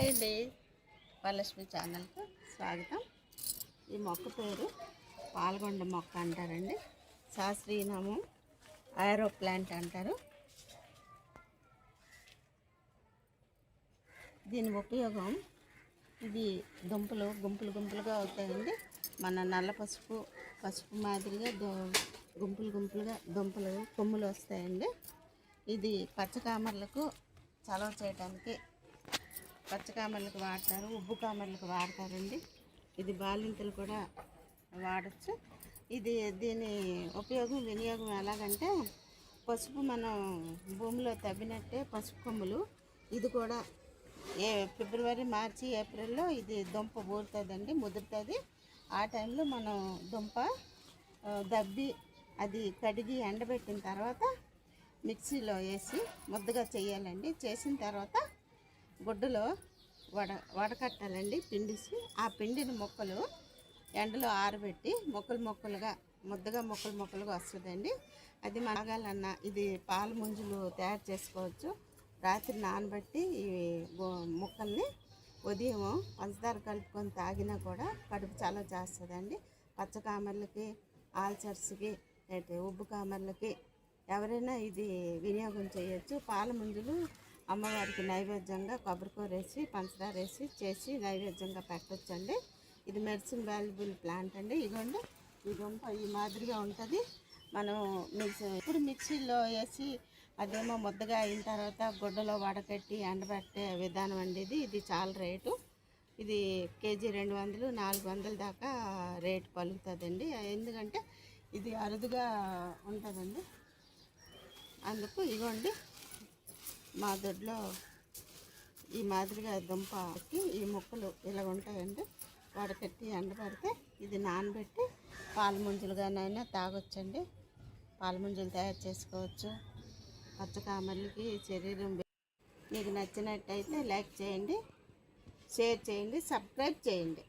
Hi అండి, వరలక్ష్మి ఛానల్కు స్వాగతం. ఈ మొక్క పేరు పాల్గొండ మొక్క అంటారండి. శాస్త్రీయనామం ఆరో ప్లాంట్ అంటారు. దీని ఉపయోగం, ఇవి దుంపలు గుంపులుగా అవుతాయండి. మన నల్ల పసుపు మాదిరిగా గుంపులుగా దుంపలు కొమ్ములు వస్తాయండి. ఇది పచ్చకామర్లకు చలవ చేయడానికి, పచ్చకామర్లకు వాడతారు, ఉబ్బు కామర్లకు వాడతారండి. ఇది బాలింతలు కూడా వాడచ్చు. దీని ఉపయోగం వినియోగం ఎలాగంటే, పసుపు మనం భూమిలో తవ్వినట్టే పసుపు కొమ్ములు, ఇది కూడా ఫిబ్రవరి, మార్చి, ఏప్రిల్లో ఇది దుంప ఊరుతుందండి, ముదురుతుంది. ఆ టైంలో మనం దుంప దబ్బి అది కడిగి ఎండబెట్టిన తర్వాత మిక్సీలో వేసి ముద్దగా చేయాలండి. చేసిన తర్వాత గుడ్డలో వడకట్టాలండి పిండిసి. ఆ పిండిని మొక్కలు ఎండలో ఆరబెట్టి ముక్కలుగా ముద్దగా వస్తుందండి. అది మనగాలన్నా ఇది పాల ముంజులు తయారు చేసుకోవచ్చు. రాత్రి నానబెట్టి ఈ ముక్కల్ని ఉదయం పంచదార కలుపుకొని తాగినా కూడా కడుపు చాలా చేస్తుందండి. పచ్చకామర్లకి, ఆల్సర్స్కి, ఉబ్బు కామర్లకి ఎవరైనా ఇది వినియోగం చేయొచ్చు. పాల ముంజులు అమ్మవారికి నైవేద్యంగా కొబ్బరికూర వేసి పంచదార వేసి చేసి నైవేద్యంగా పెట్టొచ్చండి. ఇది మెడిసిన్ వాల్యుబుల్ ప్లాంట్ అండి. ఇదిగోండి, ఈ దుంప ఈ మాదిరిగా ఉంటుంది. మనం ఇప్పుడు మిక్సీలో వేసి అదేమో ముద్దగా అయిన తర్వాత గుడ్డలో వడకట్టి ఎండబెట్టే విధానం అండి. ఇది చాలా రేటు. ఇది కేజీ 200, 400 దాకా రేటు పలుకుతుందండి. ఎందుకంటే ఇది అరుదుగా ఉంటుందండి. అందుకు ఇగోండి, మా దొడ్లో ఈ మాదిరిగా దుంపకి ఈ ముక్కలు ఇలా ఉంటాయండి. వడకట్టి ఎండబెడితే ఇది నానబెట్టి పాల ముంజలుగానైనా తాగొచ్చండి. పాల ముంజలు తయారు చేసుకోవచ్చు. పచ్చకామర్లకి శరీరం. మీకు నచ్చినట్టయితే లైక్ చేయండి, షేర్ చేయండి, సబ్స్క్రైబ్ చేయండి.